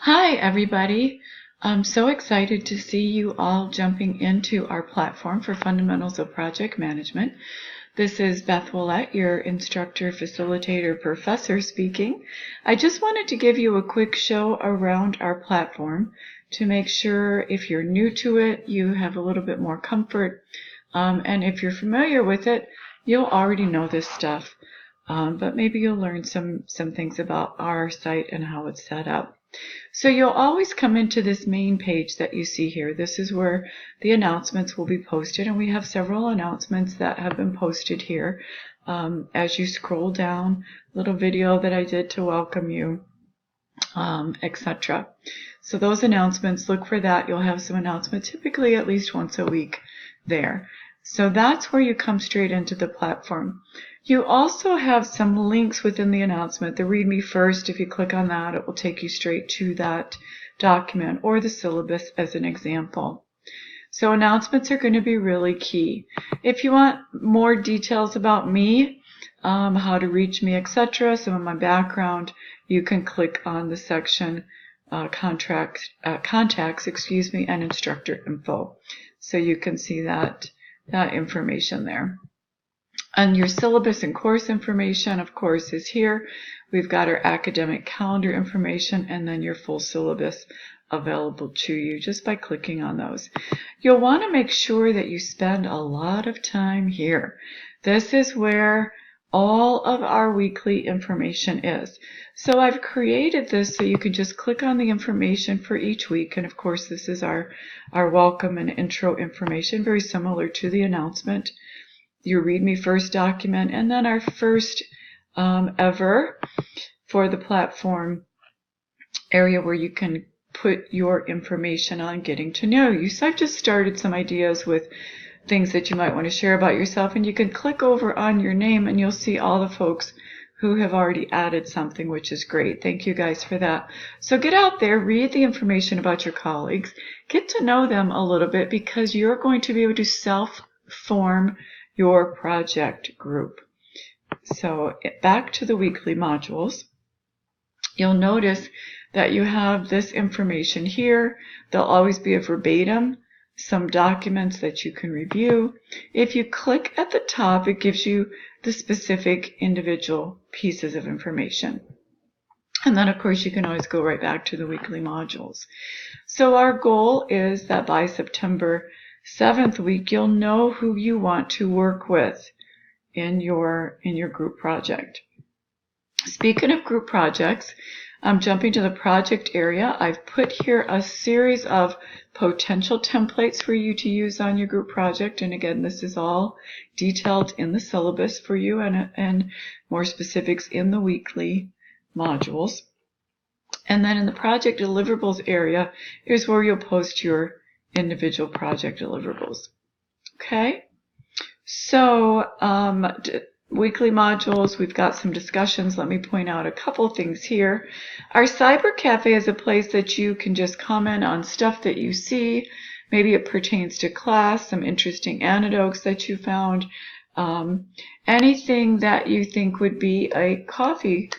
Hi, everybody. I'm so excited to see you all jumping into our platform for Fundamentals of Project Management. This is Beth Willett, your instructor, facilitator, professor speaking. I just wanted to give you a quick show around our platform to make sure if you're new to it, you have a little bit more comfort. And if you're familiar with it, you'll already know this stuff. But maybe you'll learn some things about our site and how it's set up. So you'll always come into this main page that you see here. This is where the announcements will be posted, and we have several announcements that have been posted here. As you scroll down, little video that I did to welcome you, etc. So those announcements, look for that. You'll have some announcements, typically at least once a week there. So that's where you come straight into the platform. You also have some links within the announcement. The Read Me First, if you click on that, it will take you straight to that document or the syllabus as an example. So announcements are going to be really key. If you want more details about me, how to reach me, etc., some of my background, you can click on the section contacts, and instructor info. So you can see that information there. And your syllabus and course information, of course, is here. We've got our academic calendar information and then your full syllabus available to you just by clicking on those. You'll want to make sure that you spend a lot of time here. This is where all of our weekly information is. So I've created this so you can just click on the information for each week. And of course, this is our welcome and intro information, very similar to the announcement. Your Read Me First document, and then our first ever for the platform area where you can put your information on getting to know you. So I've just started some ideas with things that you might want to share about yourself, and you can click over on your name and you'll see all the folks who have already added something, which is great. Thank you guys for that. So get out there, read the information about your colleagues, get to know them a little bit, because you're going to be able to self-form your project group. So back to the weekly modules. You'll notice that you have this information here. There'll always be a verbatim, some documents that you can review. If you click at the top, it gives you the specific individual pieces of information. And then, of course, you can always go right back to the weekly modules. So our goal is that by September 7th week, you'll know who you want to work with in your group project. Speaking of group projects, I'm jumping to the project area. I've put here a series of potential templates for you to use on your group project. And again, this is all detailed in the syllabus for you, and more specifics in the weekly modules. And then in the project deliverables area, here's where you'll post your individual project deliverables. Okay, so weekly modules, we've got some discussions. Let me point out a couple things here. Our Cyber Cafe is a place that you can just comment on stuff that you see. Maybe it pertains to class, some interesting anecdotes that you found, anything that you think would be a coffee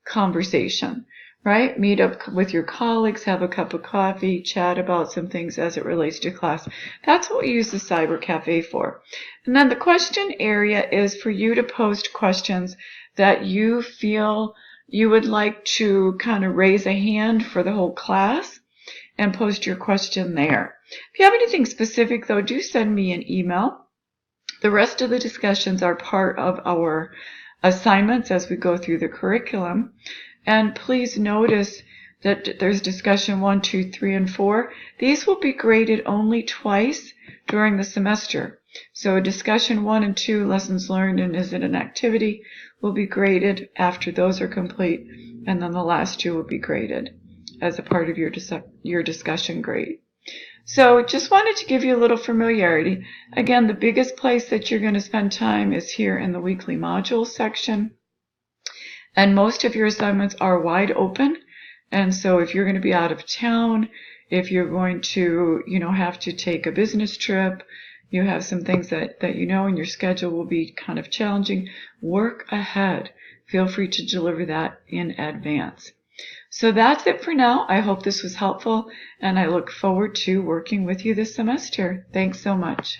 conversation. Right? Meet up with your colleagues, have a cup of coffee, chat about some things as it relates to class. That's what we use the Cyber Cafe for. And then the question area is for you to post questions that you feel you would like to kind of raise a hand for the whole class and post your question there. If you have anything specific, though, do send me an email. The rest of the discussions are part of our assignments as we go through the curriculum. And please notice that there's discussion 1, 2, 3, and 4. These will be graded only twice during the semester. So discussion 1 and 2, lessons learned and is it an activity, will be graded after those are complete. And then the last 2 will be graded as a part of your discussion grade. So just wanted to give you a little familiarity. Again, the biggest place that you're going to spend time is here in the weekly modules section. And most of your assignments are wide open. And so if you're going to be out of town, if you're going to, have to take a business trip, you have some things that and your schedule will be kind of challenging, work ahead. Feel free to deliver that in advance. So that's it for now. I hope this was helpful, and I look forward to working with you this semester. Thanks so much.